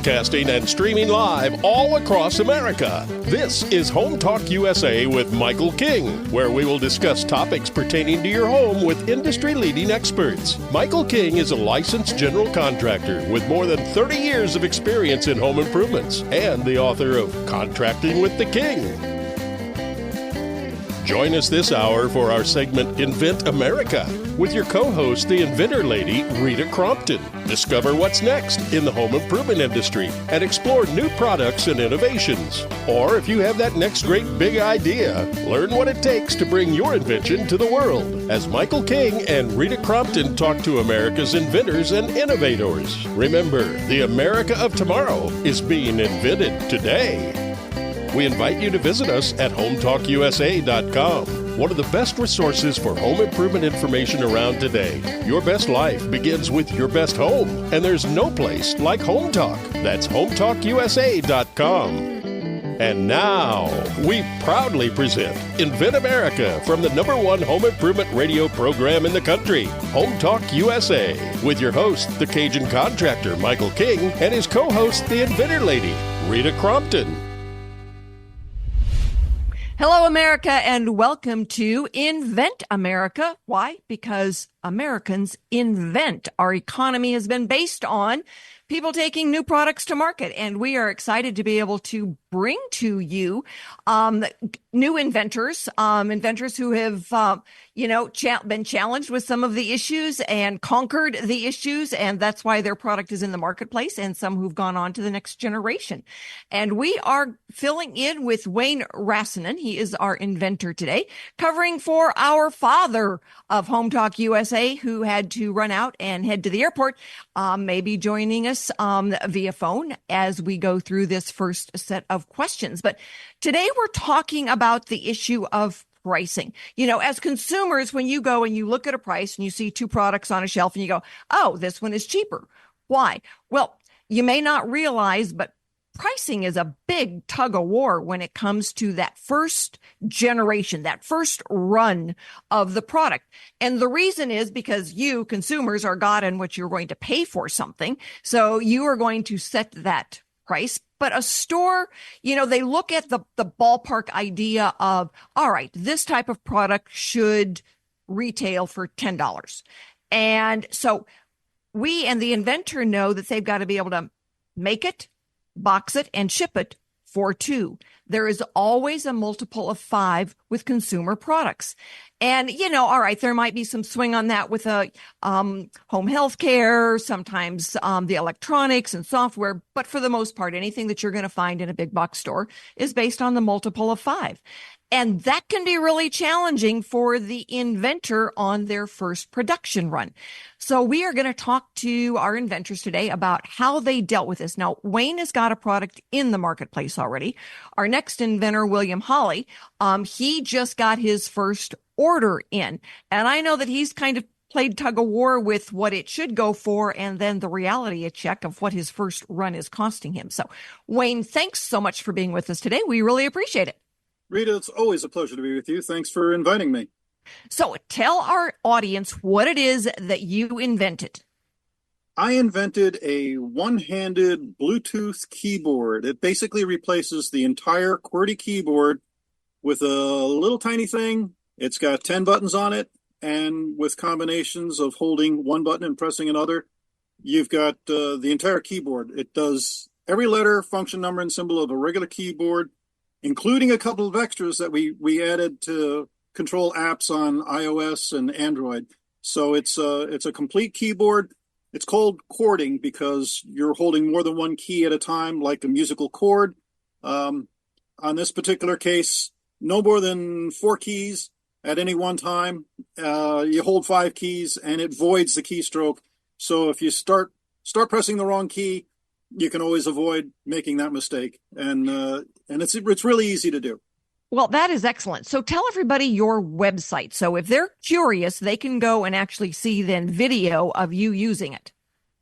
broadcasting and streaming live all across America. This is Home Talk USA with Michael King, where we will discuss topics pertaining to your home with industry-leading experts. Michael King is a licensed general contractor with more than 30 years of experience in home improvements and the author of Contracting with the King. Join us this hour for our segment Invent America with your co-host, the Inventor Lady, Rita Crompton. Discover what's next in the home improvement industry and explore new products and innovations. Or if you have that next great big idea, learn what it takes to bring your invention to the world. As Michael King and Rita Crompton talk to America's inventors and innovators. Remember, the America of tomorrow is being invented today. We invite you to visit us at HomeTalkUSA.com, one of the best resources for home improvement information around today. Your best life begins with your best home, and there's no place like Home Talk. That's HomeTalkUSA.com. And now, we proudly present Invent America from the #1 home improvement radio program in the country, Home Talk USA, with your host, the Cajun contractor, Michael King, and his co-host, the Inventor Lady, Rita Crompton. Hello, America, and welcome to Invent America. Why? Because Americans invent. Our economy has been based on people taking new products to market, and we are excited to be able to bring to you new inventors, inventors who have, been challenged with some of the issues and conquered the issues, and that's why their product is in the marketplace, and some who've gone on to the next generation. And we are filling in with Wayne Rassinen. He is our inventor today, covering for our father of Home Talk USA, who had to run out and head to the airport, maybe joining us via phone as we go through this first set of questions. But today we're talking about the issue of pricing. You know, as consumers, when you go and you look at a price and you see two products on a shelf and you go, oh, this one is cheaper. Why? Well, you may not realize, but pricing is a big tug of war when it comes to that first generation, that first run of the product. And the reason is because you consumers are God in what you're going to pay for something. So you are going to set that price. But a store, they look at the ballpark idea of, all right, this type of product should retail for $10. And so we and the inventor know that they've got to be able to make it, box it, and ship it for $2. There is always a multiple of 5 with consumer products. And, all right, there might be some swing on that with home health care, sometimes the electronics and software. But for the most part, anything that you're going to find in a big box store is based on the multiple of 5. And that can be really challenging for the inventor on their first production run. So we are going to talk to our inventors today about how they dealt with this. Now, Wayne has got a product in the marketplace already. Our next inventor, William Hawley, he just got his first order in. And I know that he's kind of played tug of war with what it should go for and then the reality check of what his first run is costing him. So, Wayne, thanks so much for being with us today. We really appreciate it. Rita, it's always a pleasure to be with you. Thanks for inviting me. So tell our audience what it is that you invented. I invented a one-handed Bluetooth keyboard. It basically replaces the entire QWERTY keyboard with a little tiny thing. It's got 10 buttons on it, and with combinations of holding one button and pressing another, you've got the entire keyboard. It does every letter, function, number, and symbol of a regular keyboard, including a couple of extras that we added to control apps on iOS and Android. So it's a complete keyboard. It's called chording because you're holding more than one key at a time, like a musical chord. On this particular case, no more than 4 keys at any one time. You hold 5 keys and it voids the keystroke. So if you start pressing the wrong key, you can always avoid making that mistake. And it's really easy to do. Well, that is excellent. So tell everybody your website. So if they're curious, they can go and actually see then video of you using it.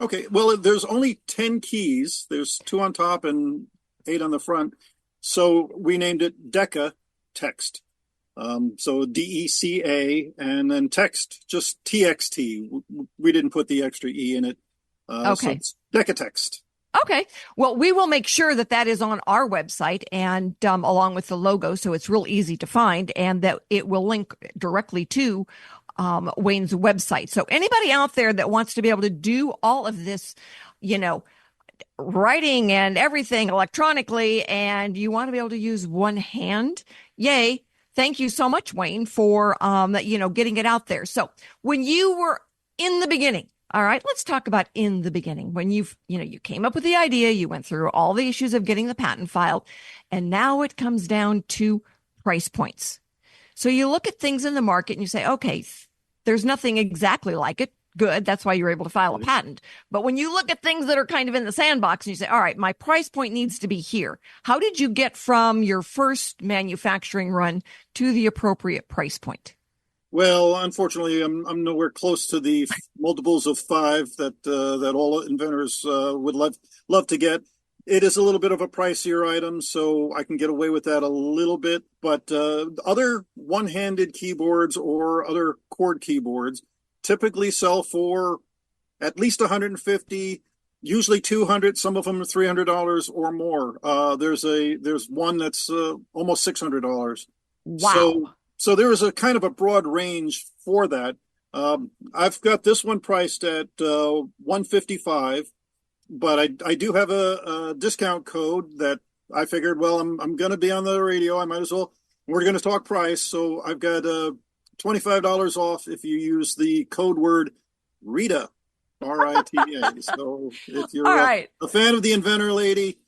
Okay. Well, there's only 10 keys. There's 2 on top and 8 on the front. So we named it Deca Text. So DECA and then text, just TXT. We didn't put the extra E in it. Okay. So it's Deca Text. Okay. Well, we will make sure that that is on our website and along with the logo, so it's real easy to find, and that it will link directly to Wayne's website. So anybody out there that wants to be able to do all of this, you know, writing and everything electronically, and you want to be able to use one hand, yay. Thank you so much, Wayne, for, getting it out there. So when you were in the beginning, all right, let's talk about in the beginning when you came up with the idea, you went through all the issues of getting the patent filed, and now it comes down to price points. So you look at things in the market and you say, okay, there's nothing exactly like it. Good. That's why you're able to file a patent. But when you look at things that are kind of in the sandbox and you say, all right, my price point needs to be here. How did you get from your first manufacturing run to the appropriate price point? Well, unfortunately, I'm nowhere close to the multiples of 5 that all inventors would love to get. It is a little bit of a pricier item, so I can get away with that a little bit. But other one-handed keyboards or other cord keyboards typically sell for at least 150, usually 200. Some of them are $300 or more. There's one that's almost $600. Wow. So there is a kind of a broad range for that. I've got this one priced at $155, but I do have a discount code that I figured, well, I'm going to be on the radio. I might as well. We're going to talk price, so I've got $25 off if you use the code word Rita, Rita. So if you're a fan of the Inventor Lady,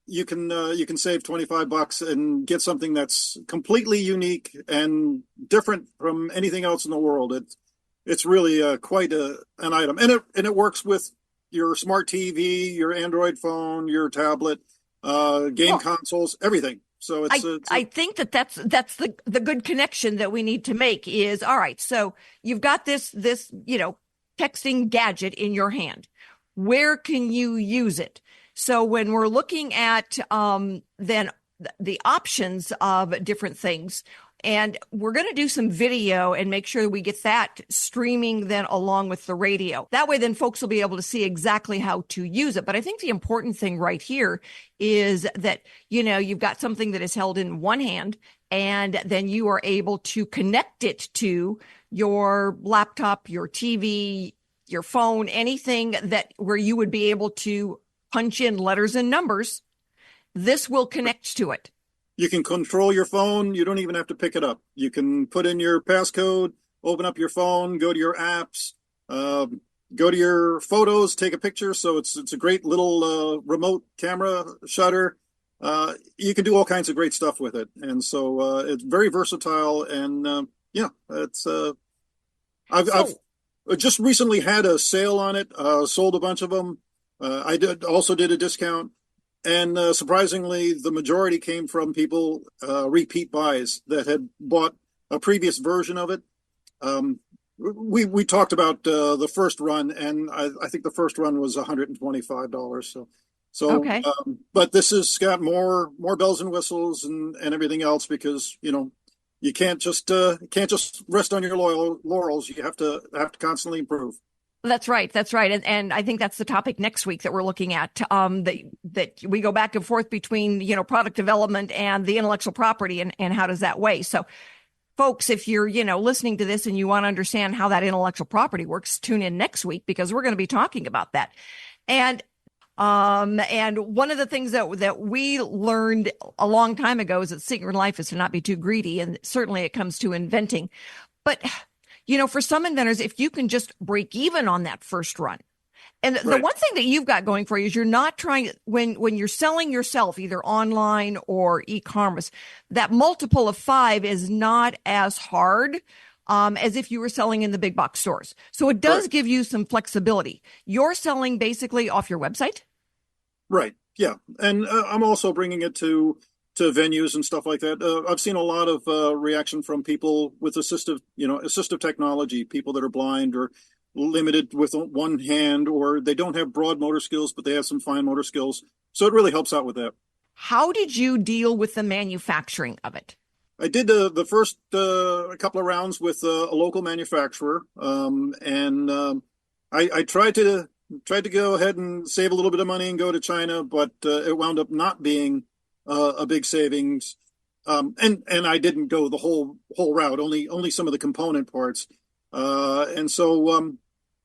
you can save $25 and get something that's completely unique and different from anything else in the world. It's really quite an item, and it works with your smart TV, your Android phone, your tablet, game consoles, everything. So I think that's the good connection that we need to make is, all right, so you've got this texting gadget in your hand. Where can you use it? So when we're looking at then the options of different things, and we're going to do some video and make sure that we get that streaming then along with the radio. That way, then folks will be able to see exactly how to use it. But I think the important thing right here is that, you've got something that is held in one hand, and then you are able to connect it to your laptop, your TV, your phone, anything where you would be able to punch in letters and numbers. This will connect to it. You can control your phone. You don't even have to pick it up. You can put in your passcode, open up your phone, go to your apps, go to your photos, take a picture. So it's a great little remote camera shutter. You can do all kinds of great stuff with it. And so it's very versatile. And I've just recently had a sale on it, sold a bunch of them. I also did a discount. And surprisingly, the majority came from people, repeat buys that had bought a previous version of it. We talked about the first run, and I think the first run was $125. So okay. But this has got more bells and whistles and everything else, because you can't just rest on your laurels. You have to constantly improve. That's right. That's right. And I think that's the topic next week that we're looking at, that we go back and forth between, product development and the intellectual property, and how does that weigh? So folks, if you're, listening to this and you want to understand how that intellectual property works, tune in next week, because we're going to be talking about that. And one of the things that we learned a long time ago is that secret in life is to not be too greedy. And certainly it comes to inventing, but for some inventors, if you can just break even on that first run. And the one thing that you've got going for you is you're not trying, when you're selling yourself, either online or e-commerce, that multiple of 5 is not as hard as if you were selling in the big box stores. So it does give you some flexibility. You're selling basically off your website? Right. Yeah. And I'm also bringing it to venues and stuff like that. I've seen a lot of reaction from people with assistive technology, people that are blind or limited with one hand, or they don't have broad motor skills, but they have some fine motor skills. So it really helps out with that. How did you deal with the manufacturing of it? I did the first couple of rounds with a local manufacturer, and I tried to tried to go ahead and save a little bit of money and go to China, but it wound up not being a big savings. And I didn't go the whole route, only some of the component parts. And so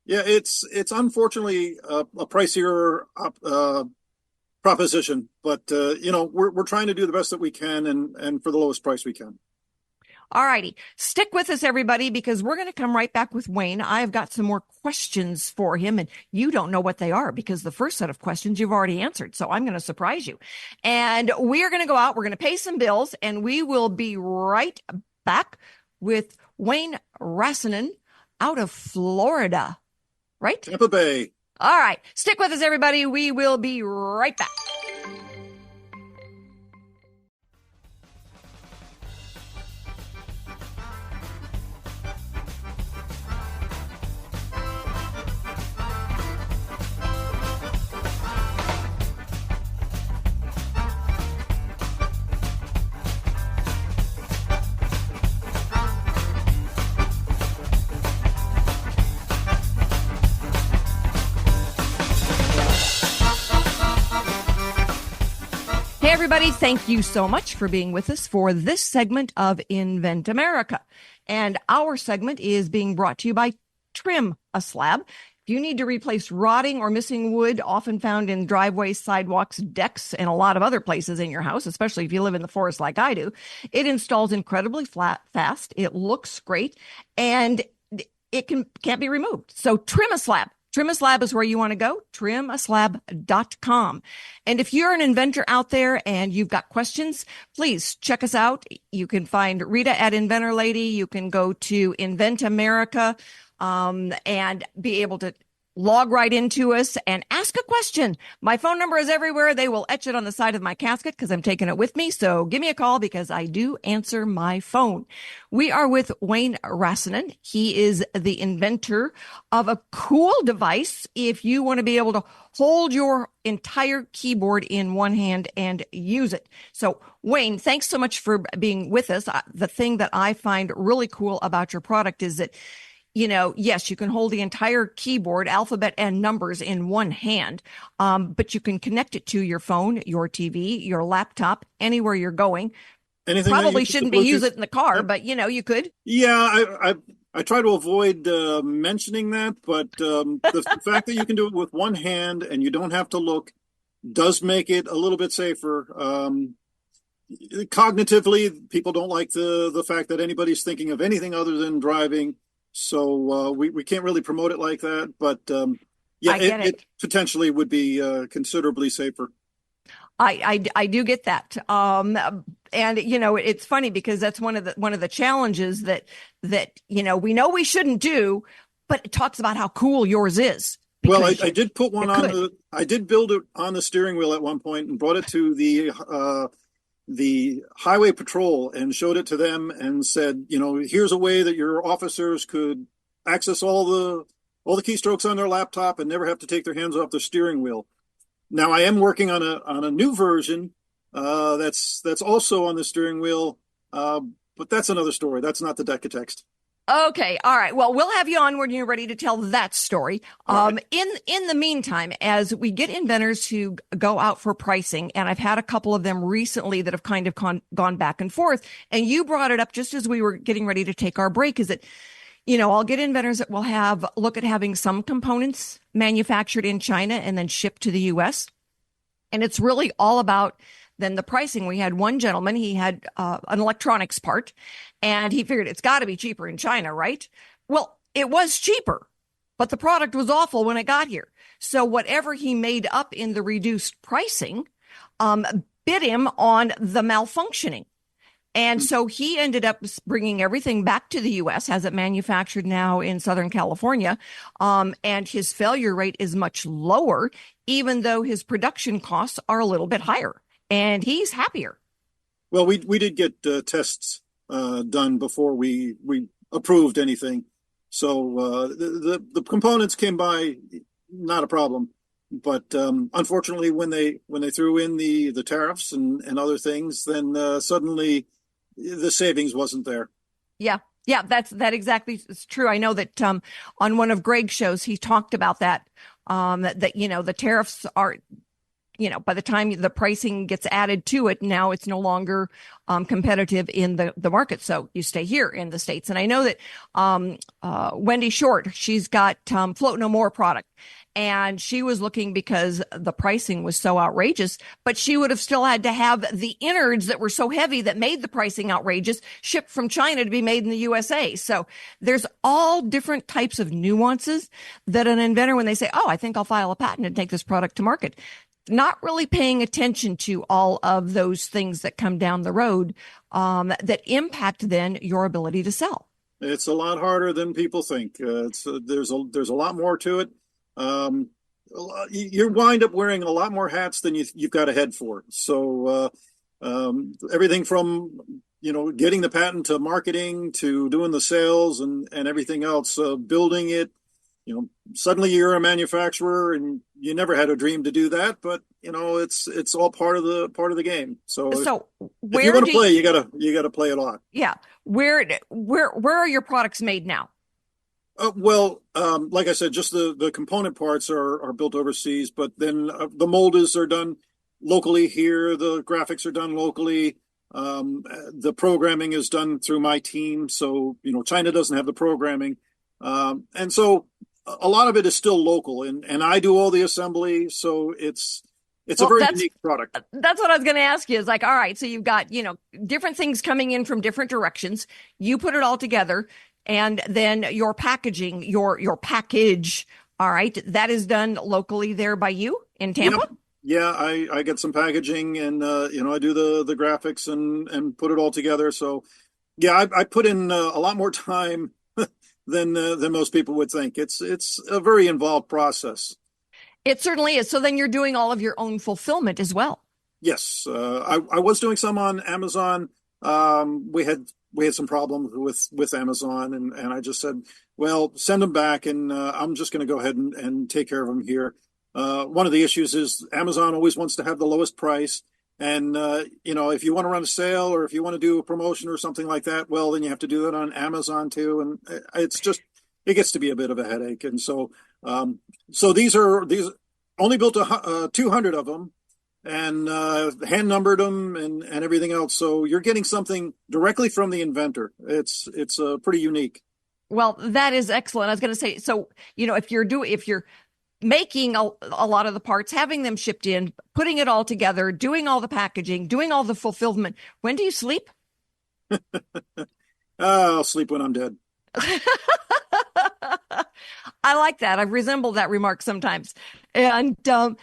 yeah, it's unfortunately a pricier proposition, but we're trying to do the best that we can and for the lowest price we can. All righty. Stick with us, everybody, because we're going to come right back with Wayne. I've got some more questions for him, and you don't know what they are because the first set of questions you've already answered. So I'm going to surprise you. And we are going to go out. We're going to pay some bills, and we will be right back with Wayne Rassinen out of Florida, right? Tampa Bay. All right. Stick with us, everybody. We will be right back. Everybody, thank you so much for being with us for this segment of Invent America. And our segment is being brought to you by Trim a Slab. If you need to replace rotting or missing wood, often found in driveways, sidewalks, decks, and a lot of other places in your house, especially if you live in the forest like I do, it installs incredibly fast. It looks great, and it can't be removed. So Trim a Slab. Trim a Slab is where you want to go, trimaslab.com. And if you're an inventor out there and you've got questions, please check us out. You can find Rita at Inventor Lady. You can go to Invent America and be able to log right into us and ask a question. My phone number is everywhere. They will etch it on the side of my casket because I'm taking it with me. So give me a call because I do answer my phone. We are with Wayne Rassinen. He is the inventor of a cool device if you want to be able to hold your entire keyboard in one hand and use it. So Wayne, thanks so much for being with us. The thing that I find really cool about your product is that yes, you can hold the entire keyboard, alphabet and numbers in one hand, but you can connect it to your phone, your TV, your laptop, anywhere you're going. Anything Probably shouldn't be use it in the car, but you could. Yeah, I try to avoid mentioning that, but the fact that you can do it with one hand and you don't have to look does make it a little bit safer. Cognitively, people don't like the fact that anybody's thinking of anything other than driving. So we can't really promote it like that, but yeah, it potentially would be considerably safer. I do get that. And it's funny because that's one of the challenges that we know we shouldn't do, but it talks about how cool yours is. Well, I did put one on I did build it on the steering wheel at one point and brought it to the highway patrol and showed it to them and said, here's a way that your officers could access all the keystrokes on their laptop and never have to take their hands off the steering wheel. Now I am working on a new version that's also on the steering wheel, but that's another story. That's not the deck of text. Okay. All right. Well, we'll have you on when you're ready to tell that story. Right. In the meantime, as we get inventors who go out for pricing, and I've had a couple of them recently that have kind of gone back and forth, and you brought it up just as we were getting ready to take our break, is that, I'll get inventors that will look at having some components manufactured in China and then shipped to the U.S. And it's really all about then the pricing. We had one gentleman, he had an electronics part, and he figured it's got to be cheaper in China, right? Well, it was cheaper, but the product was awful when it got here. So whatever he made up in the reduced pricing bit him on the malfunctioning. And so he ended up bringing everything back to the U.S., has it manufactured now in Southern California, and his failure rate is much lower, even though his production costs are a little bit higher. And he's happier. Well, we did get tests done before we approved anything. So the components came by, not a problem. But unfortunately, when they threw in the tariffs and other things, then suddenly the savings wasn't there. Yeah, that exactly is true. I know that on one of Greg's shows, he talked about that. that, the tariffs are, by the time the pricing gets added to it, now it's no longer competitive in the market. So you stay here in the States. And I know that Wendy Short, she's got Float No More product. And she was looking because the pricing was so outrageous, but she would have still had to have the innards that were so heavy that made the pricing outrageous shipped from China to be made in the USA. So there's all different types of nuances that an inventor, when they say, oh, I think I'll file a patent and take this product to market, not really paying attention to all of those things that come down the road that impact then your ability to sell. It's a lot harder than people think. There's a lot more to it. You wind up wearing a lot more hats than you've got a head for. So everything from getting the patent to marketing to doing the sales and everything else, building it. Suddenly you're a manufacturer and you never had a dream to do that, but it's all part of the game. So if you want to play, you gotta play a lot. Yeah. Where are your products made now? Like I said, just the component parts are built overseas, but then the molders are done locally here. The graphics are done locally. The programming is done through my team. So, China doesn't have the programming. And so a lot of it is still local and I do all the assembly. So it's a very unique product. That's what I was going to ask you is like, all right, so you've got, different things coming in from different directions. You put it all together. And then your packaging, your package, all right, that is done locally there by you in Tampa? Yeah, I get some packaging and, I do the graphics and put it all together. So, yeah, I put in a lot more time than most people would think. It's a very involved process. It certainly is. So then you're doing all of your own fulfillment as well. Yes, I was doing some on Amazon. We had some problems with Amazon and I just said, well, send them back and I'm just going to go ahead and take care of them here. One of the issues is Amazon always wants to have the lowest price. And, if you want to run a sale or if you want to do a promotion or something like that, well, then you have to do that on Amazon too. And it gets to be a bit of a headache. And so these only built 200 of them. And hand numbered them and everything else. So you're getting something directly from the inventor. It's pretty unique. Well, that is excellent. I was going to say, so if you're making a lot of the parts, having them shipped in, putting it all together, doing all the packaging, doing all the fulfillment, when do you sleep? I'll sleep when I'm dead. I like that. I've resembled that remark sometimes. And so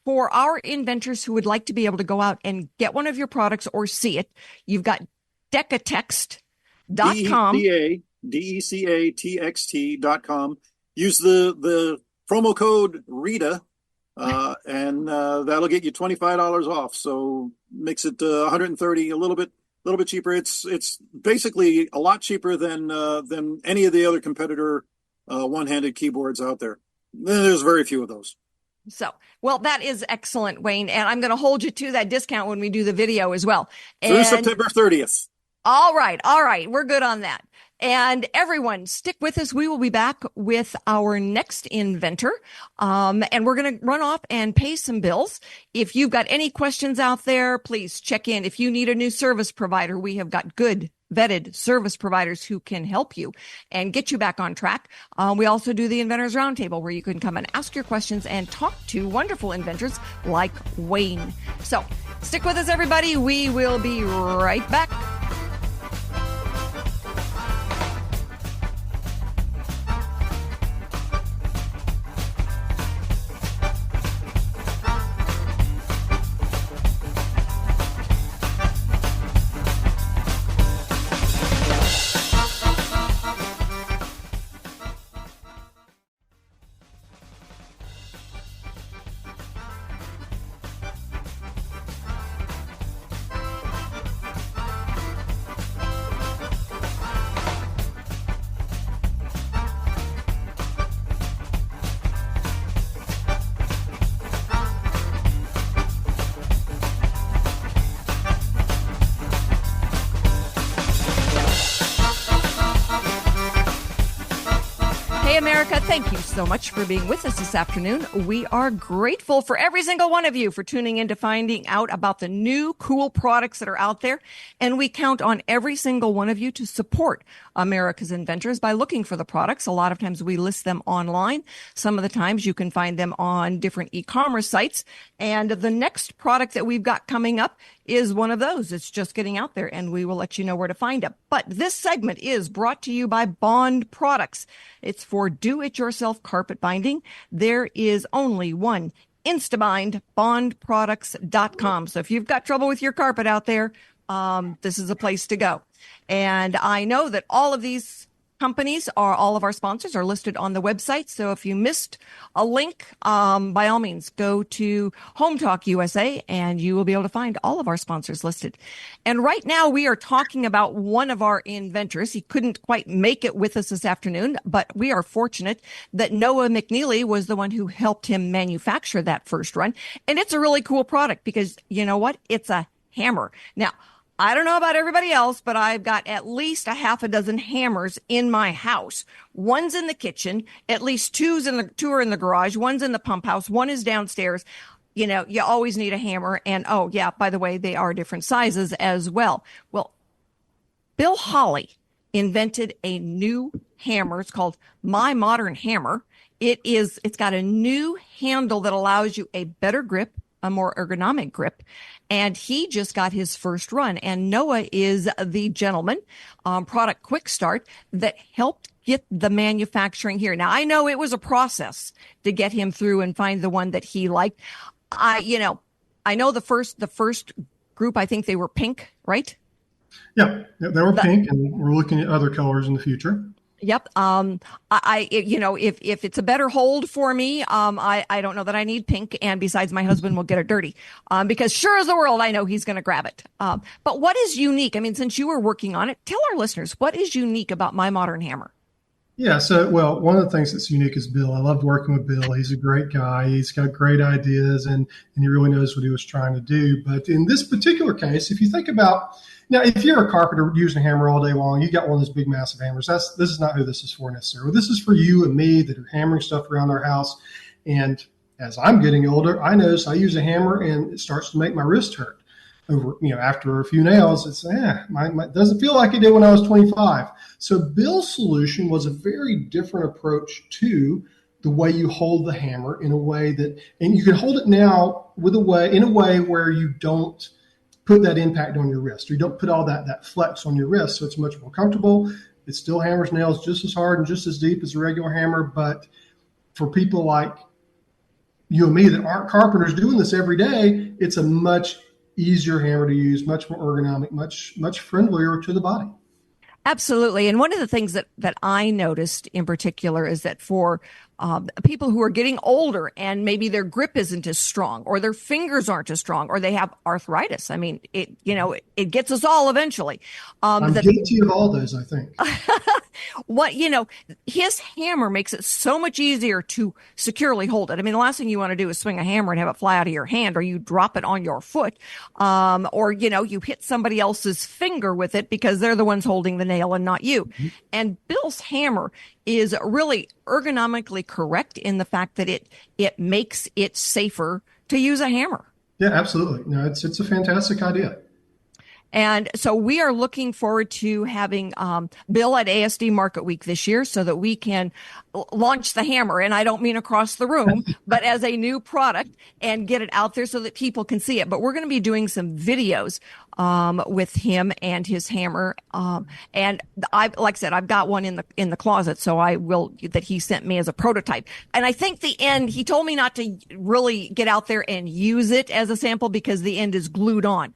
for our inventors who would like to be able to go out and get one of your products or see it, you've got decatext.com. DECATXT.com. Use the promo code Rita, and that'll get you $25 off. So makes it $130, a little bit cheaper. It's basically a lot cheaper than any of the other competitor one-handed keyboards out there. There's very few of those. So, well, that is excellent, Wayne. And I'm going to hold you to that discount when we do the video as well. Through September 30th. All right. We're good on that. And everyone, stick with us. We will be back with our next inventor. And we're going to run off and pay some bills. If you've got any questions out there, please check in. If you need a new service provider, we have got good vetted service providers who can help you and get you back on track. We also do the Inventors Roundtable where you can come and ask your questions and talk to wonderful inventors like Wayne. So stick with us, everybody. We will be right back. Hey, America, thank you so much for being with us this afternoon. We are grateful for every single one of you for tuning in to finding out about the new cool products that are out there. And we count on every single one of you to support America's inventors by looking for the products. A lot of times we list them online. Some of the times you can find them on different e-commerce sites. And the next product that we've got coming up is one of those. It's just getting out there, and we will let you know where to find it. But this segment is brought to you by Bond Products. It's for do-it-yourself carpet binding. There is only one Instabind, bondproducts.com. So if you've got trouble with your carpet out there, this is a place to go. And I know that all of these companies all of our sponsors are listed on the website. So if you missed a link, by all means, go to Home Talk USA and you will be able to find all of our sponsors listed. And right now we are talking about one of our inventors. He couldn't quite make it with us this afternoon, but we are fortunate that Noah McNeely was the one who helped him manufacture that first run. And it's a really cool product because you know what? It's a hammer. Now, I don't know about everybody else, but I've got at least a half a dozen hammers in my house. One's in the kitchen, at least two are in the garage, one's in the pump house, one is downstairs. You know, you always need a hammer. And oh yeah, by the way, they are different sizes as well. Well, Bill Holly invented a new hammer. It's called My Modern Hammer. It's got a new handle that allows you a better grip, a more ergonomic grip. And he just got his first run. And Noah is the gentleman, Product Quick Start, that helped get the manufacturing here. Now, I know it was a process to get him through and find the one that he liked. I know the first group, I think they were pink, right? Yeah, they were pink, and we're looking at other colors in the future. Yep. If it's a better hold for me, I don't know that I need pink. And besides, my husband will get it dirty, because sure as the world, I know he's going to grab it. But what is unique? I mean, since you were working on it, tell our listeners, what is unique about My Modern Hammer? Yeah. So, well, one of the things that's unique is Bill. I loved working with Bill. He's a great guy. He's got great ideas and he really knows what he was trying to do. But in this particular case, if you think about, now, if you're a carpenter using a hammer all day long, you got one of those big, massive hammers. This is not who this is for necessarily. This is for you and me that are hammering stuff around our house. And as I'm getting older, I notice I use a hammer and it starts to make my wrist hurt. After a few nails, it's it doesn't feel like it did when I was 25. So Bill's solution was a very different approach to the way you hold the hammer in a way that, and you can hold it now in a way where you don't put that impact on your wrist, or you don't put all that flex on your wrist. So it's much more comfortable. It still hammers nails just as hard and just as deep as a regular hammer. But for people like you and me that aren't carpenters doing this every day, it's a much easier hammer to use, much more ergonomic, much friendlier to the body. Absolutely. And one of the things that I noticed in particular is that for people who are getting older and maybe their grip isn't as strong or their fingers aren't as strong or they have arthritis. I mean, it gets us all eventually. I'm guilty of all those, I think. His hammer makes it so much easier to securely hold it. I mean, the last thing you want to do is swing a hammer and have it fly out of your hand, or you drop it on your foot, or you hit somebody else's finger with it because they're the ones holding the nail and not you. Mm-hmm. And Bill's hammer is really ergonomically correct in the fact that it makes it safer to use a hammer. Yeah, absolutely. No, it's a fantastic idea. And so we are looking forward to having Bill at ASD Market Week this year so that we can launch the hammer. And I don't mean across the room, but as a new product, and get it out there so that people can see it. But we're going to be doing some videos with him and his hammer. And like I said, I've got one in the closet, so that he sent me as a prototype. And I think the end, he told me not to really get out there and use it as a sample because the end is glued on.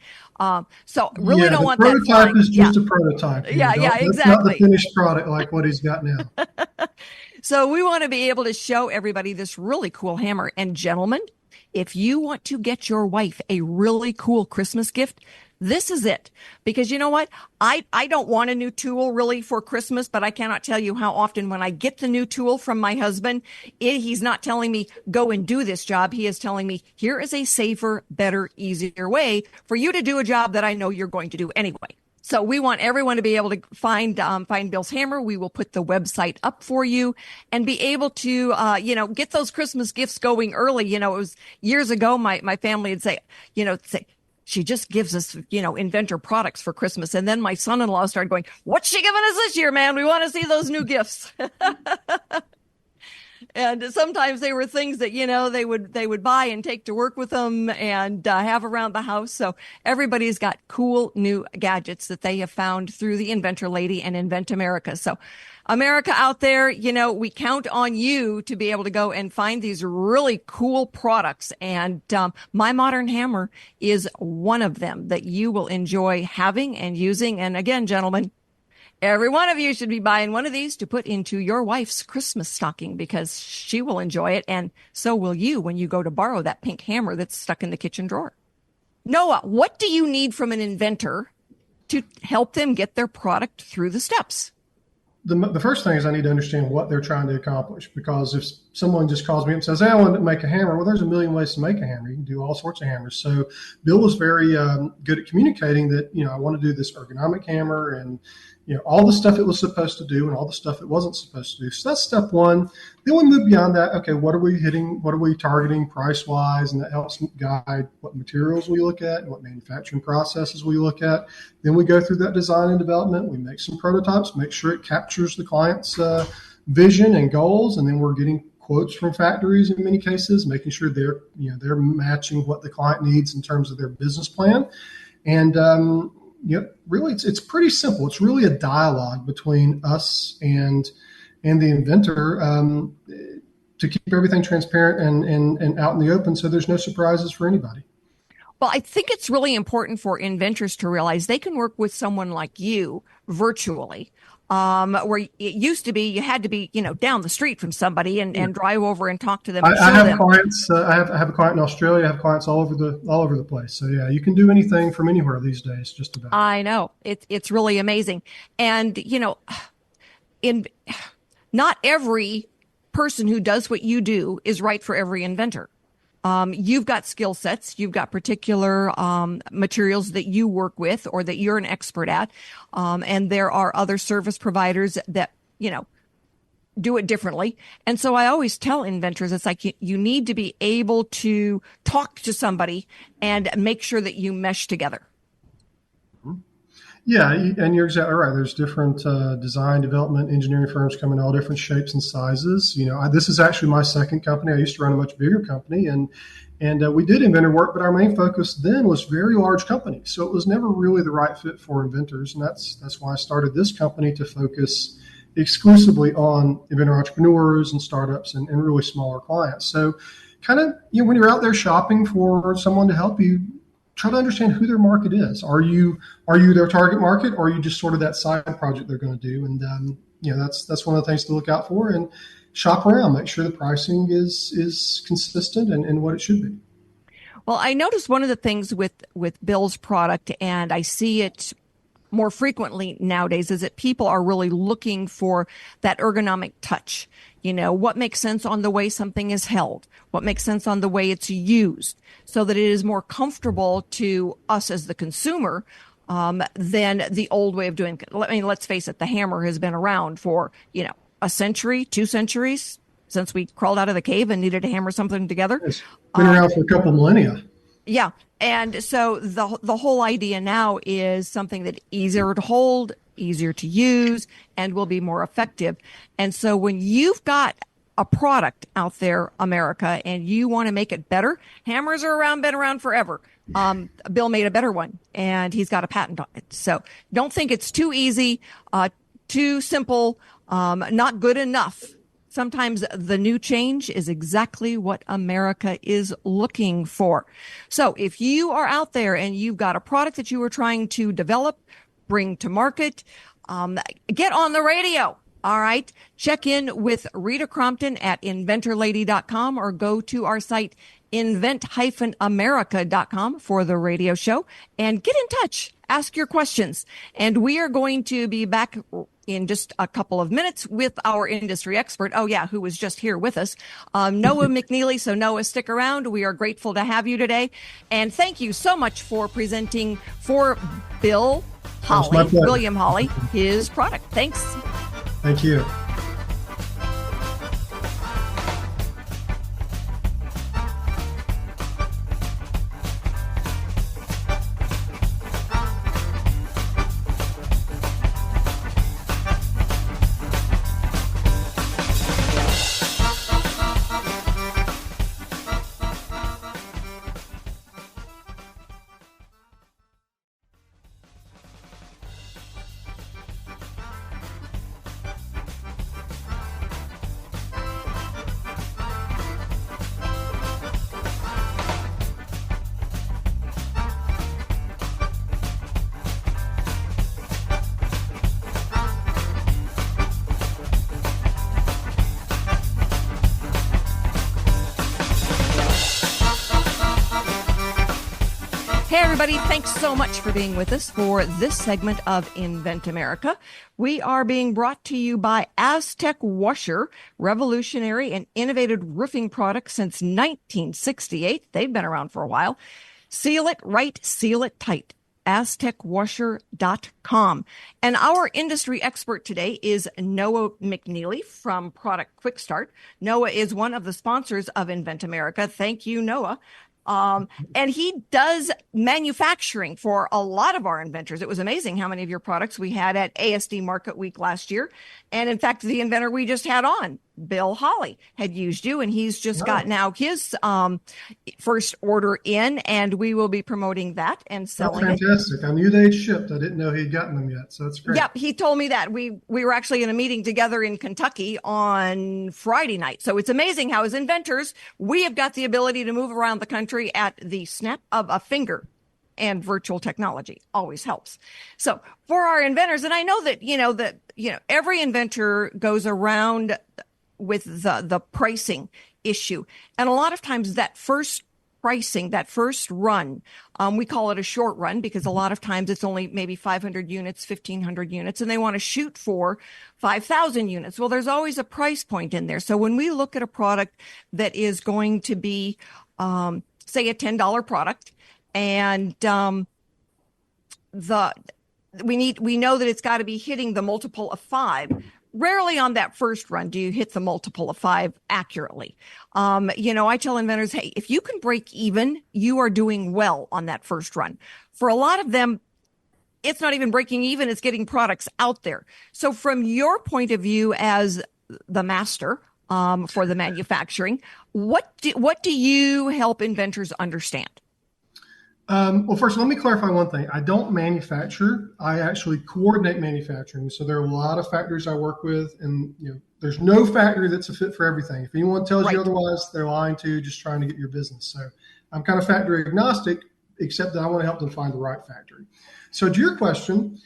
So really don't want that. The prototype is just a prototype. Exactly. It's not the finished product like what he's got now. So we want to be able to show everybody this really cool hammer. And gentlemen, if you want to get your wife a really cool Christmas gift, this is it. Because you know what? I don't want a new tool really for Christmas, but I cannot tell you how often when I get the new tool from my husband, he's not telling me, go and do this job. He is telling me, here is a safer, better, easier way for you to do a job that I know you're going to do anyway. So we want everyone to be able to find Bill's hammer. We will put the website up for you and be able to, get those Christmas gifts going early. It was years ago, my family would say, she just gives us, Inventor products for Christmas. And then my son-in-law started going, what's she giving us this year, man? We want to see those new gifts. And sometimes they were things that, they would buy and take to work with them and have around the house. So everybody's got cool new gadgets that they have found through the Inventor Lady and Invent America. So America out there, we count on you to be able to go and find these really cool products. And My Modern Hammer is one of them that you will enjoy having and using. And again, gentlemen, every one of you should be buying one of these to put into your wife's Christmas stocking because she will enjoy it. And so will you when you go to borrow that pink hammer that's stuck in the kitchen drawer. Noah, what do you need from an inventor to help them get their product through the steps? The first thing is I need to understand what they're trying to accomplish, because if someone just calls me up and says, hey, I want to make a hammer, well, there's a million ways to make a hammer. You can do all sorts of hammers. So Bill was very good at communicating that, I want to do this ergonomic hammer and, all the stuff it was supposed to do and all the stuff it wasn't supposed to do. So that's step one. Then we move beyond that. Okay, what are we hitting? What are we targeting price-wise? And that helps guide what materials we look at and what manufacturing processes we look at. Then we go through that design and development. We make some prototypes, make sure it captures the client's vision and goals. And then we're getting quotes from factories in many cases, making sure they're matching what the client needs in terms of their business plan. And really, it's pretty simple. It's really a dialogue between us and the inventor to keep everything transparent and out in the open, so there's no surprises for anybody. Well, I think it's really important for inventors to realize they can work with someone like you virtually. Where it used to be, you had to be, down the street from somebody and drive over and talk to them. I have clients. I have a client in Australia. I have clients all over the place. So yeah, you can do anything from anywhere these days, just about. I know it's really amazing, and not every person who does what you do is right for every inventor. You've got skill sets, you've got particular materials that you work with or that you're an expert at. And there are other service providers that, do it differently. And so I always tell inventors, it's like you need to be able to talk to somebody and make sure that you mesh together. Yeah, and you're exactly right. There's different design, development, engineering firms come in all different shapes and sizes. This is actually my second company. I used to run a much bigger company, and we did inventor work, but our main focus then was very large companies. So it was never really the right fit for inventors, and that's why I started this company to focus exclusively on inventor entrepreneurs and startups and really smaller clients. So kind of, when you're out there shopping for someone to help you, try to understand who their market is. Are you their target market, or are you just sort of that side project they're going to do? And that's one of the things to look out for, and shop around, make sure the pricing is consistent and what it should be. Well, I noticed one of the things with Bill's product, and I see it more frequently nowadays, is that people are really looking for that ergonomic touch. What makes sense on the way something is held, what makes sense on the way it's used, so that it is more comfortable to us as the consumer than the old way of doing it. Let's face it, the hammer has been around for, a century, 2 centuries, since we crawled out of the cave and needed to hammer something together. It's been around for a couple millennia. Yeah. And so the whole idea now is something that easier to hold, easier to use, and will be more effective. And so when you've got a product out there, America, and you want to make it better, hammers been around forever. Bill made a better one, and he's got a patent on it. So don't think it's too easy, too simple, not good enough. Sometimes the new change is exactly what America is looking for. So if you are out there and you've got a product that you are trying to develop, bring to market, get on the radio. All right. Check in with Rita Crompton at inventorlady.com or go to our site invent-america.com for the radio show and get in touch. Ask your questions. And we are going to be back in just a couple of minutes with our industry expert. Oh, yeah, who was just here with us, Noah McNeely. So, Noah, stick around. We are grateful to have you today. And thank you so much for presenting for Bill Holly, William Holly, his product. Thanks. Thank you. Hey, everybody. Thanks so much for being with us for this segment of Invent America. We are being brought to you by Aztec Washer, revolutionary and innovative roofing product since 1968. They've been around for a while. Seal it right, seal it tight. AztecWasher.com. And our industry expert today is Noah McNeely from Product Quick Start. Noah is one of the sponsors of Invent America. Thank you, Noah. And he does manufacturing for a lot of our inventors. It was amazing how many of your products we had at ASD Market Week last year. And in fact, the inventor we just had on, Bill Holly, had used you, and he's just got now his first order in, and we will be promoting that and selling That's fantastic. I knew they'd shipped. I didn't know he'd gotten them yet, so that's great. Yep, he told me that. We were actually in a meeting together in Kentucky on Friday night. So it's amazing how, as inventors, we have got the ability to move around the country at the snap of a finger. And virtual technology always helps. So for our inventors, and I know that every inventor goes around with the pricing issue, and a lot of times that first pricing, that first run, we call it a short run because a lot of times it's only maybe 500 units, 1,500 units, and they want to shoot for 5,000 units. Well, there's always a price point in there. So when we look at a product that is going to be, say, a $10 product, and we know that it's got to be hitting the multiple of 5. Rarely on that first run do you hit the multiple of 5 accurately. I tell inventors, hey, if you can break even, you are doing well on that first run. For a lot of them, it's not even breaking even, it's getting products out there. So from your point of view as the master for the manufacturing, what do you help inventors understand? Well, first, let me clarify one thing. I don't manufacture. I actually coordinate manufacturing. So there are a lot of factories I work with, and there's no factory that's a fit for everything. If anyone tells you otherwise, they're lying to you, just trying to get your business. So I'm kind of factory agnostic, except that I want to help them find the right factory. So to your question,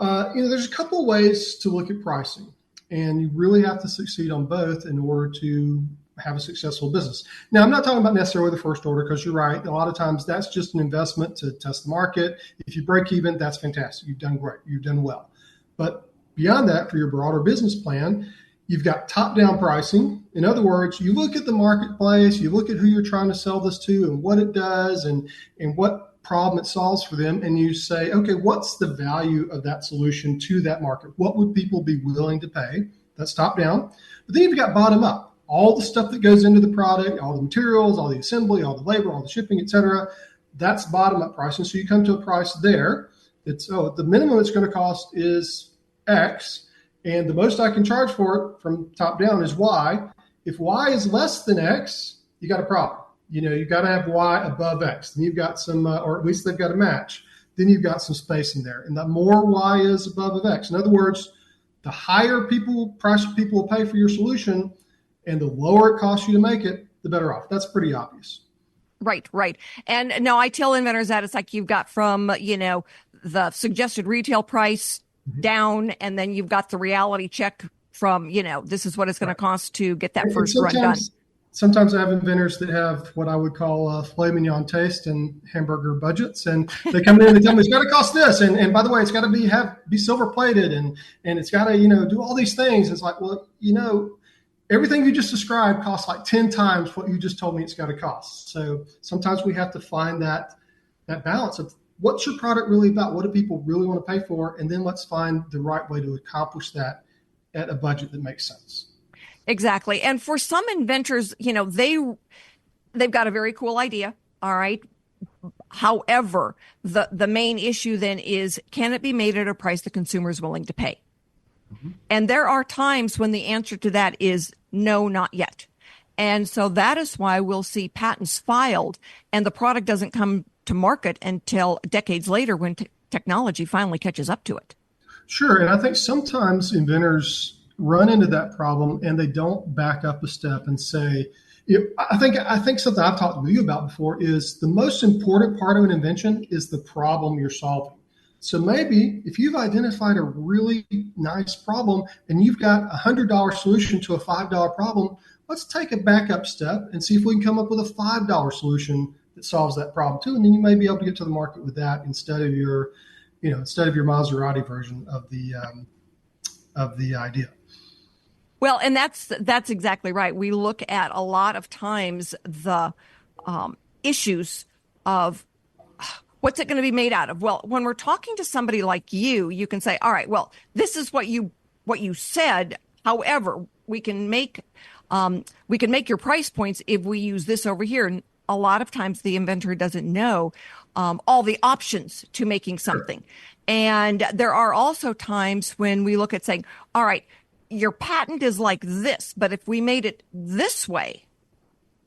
there's a couple of ways to look at pricing, and you really have to succeed on both in order to have a successful business. Now, I'm not talking about necessarily the first order, because you're right. A lot of times that's just an investment to test the market. If you break even, that's fantastic. You've done great. You've done well. But beyond that, for your broader business plan, you've got top-down pricing. In other words, you look at the marketplace, you look at who you're trying to sell this to and what it does and what problem it solves for them, and you say, okay, what's the value of that solution to that market? What would people be willing to pay? That's top-down. But then you've got bottom-up. All the stuff that goes into the product, all the materials, all the assembly, all the labor, all the shipping, et cetera, that's bottom-up pricing. So you come to a price there. It's, the minimum it's going to cost is X, and the most I can charge for it from top down is Y. If Y is less than X, you got a problem. You've got to have Y above X. Then you've got some, or at least they've got to match. Then you've got some space in there. And the more Y is above of X. In other words, the higher price people will pay for your solution, and the lower it costs you to make it, the better off. That's pretty obvious. Right. And no, I tell inventors that it's like you've got from, the suggested retail price down, and then you've got the reality check from, this is what it's going to cost to get that first run done. Sometimes I have inventors that have what I would call filet mignon taste and hamburger budgets, and they come in and they tell me it's got to cost this, and by the way, it's got to be silver plated, and it's got to do all these things. It's like, well, everything you just described costs like 10 times what you just told me it's got to cost. So sometimes we have to find that balance of what's your product really about? What do people really want to pay for? And then let's find the right way to accomplish that at a budget that makes sense. Exactly. And for some inventors, they've got a very cool idea. All right. However, the main issue then is, can it be made at a price the consumer is willing to pay? Mm-hmm. And there are times when the answer to that is no, not yet. And so that is why we'll see patents filed and the product doesn't come to market until decades later when technology finally catches up to it. Sure. And I think sometimes inventors run into that problem and they don't back up a step and say, I think something I've talked to you about before is the most important part of an invention is the problem you're solving. So maybe if you've identified a really nice problem and you've got a $100 solution to a $5 problem, let's take a backup step and see if we can come up with a $5 solution that solves that problem too. And then you may be able to get to the market with that instead of your Maserati version of the idea. Well, and that's exactly right. We look at a lot of times the issues of what's it going to be made out of? Well, when we're talking to somebody like you can say, all right, well, this is what you said. However, we can make your price points if we use this over here. And a lot of times the inventor doesn't know all the options to making something. And there are also times when we look at saying, all right, your patent is like this, but if we made it this way,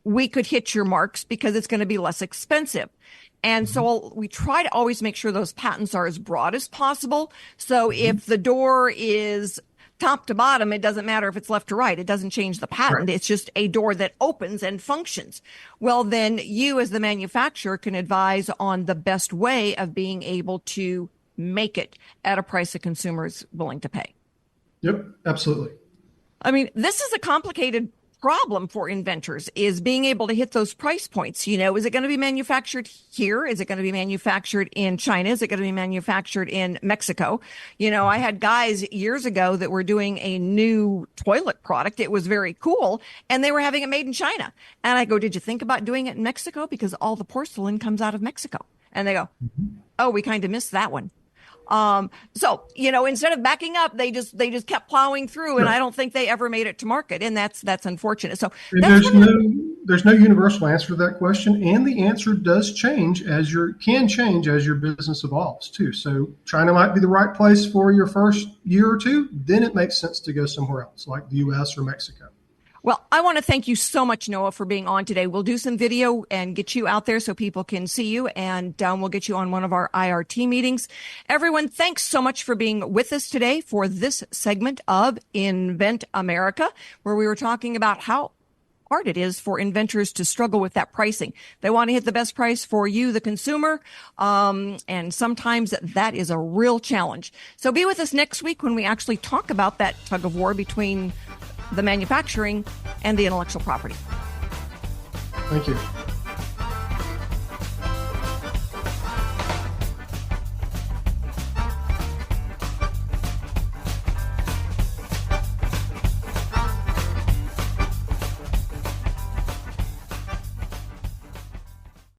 we could hit your marks because it's going to be less expensive. And so we try to always make sure those patents are as broad as possible. So if the door is top to bottom, it doesn't matter if it's left to right. It doesn't change the patent. Right. It's just a door that opens and functions. Well, then you as the manufacturer can advise on the best way of being able to make it at a price the consumer is willing to pay. Yep, absolutely. I mean, this is a complicated problem for inventors, is being able to hit those price points. Is it going to be manufactured here? Is it going to be manufactured in China? Is it going to be manufactured in Mexico? I had guys years ago that were doing a new toilet product. It was very cool. And they were having it made in China. And I go, did you think about doing it in Mexico? Because all the porcelain comes out of Mexico. And they go, oh, we kind of missed that one. So, instead of backing up, they just kept plowing through, and I don't think they ever made it to market. And that's unfortunate. So there's no universal answer to that question. And the answer does change can change as your business evolves too. So China might be the right place for your first year or two. Then it makes sense to go somewhere else like the US or Mexico. Well, I want to thank you so much, Noah, for being on today. We'll do some video and get you out there so people can see you, and we'll get you on one of our IRT meetings. Everyone, thanks so much for being with us today for this segment of Invent America, where we were talking about how hard it is for inventors to struggle with that pricing. They want to hit the best price for you, the consumer, and sometimes that is a real challenge. So be with us next week when we actually talk about that tug of war between the manufacturing and the intellectual property. Thank you.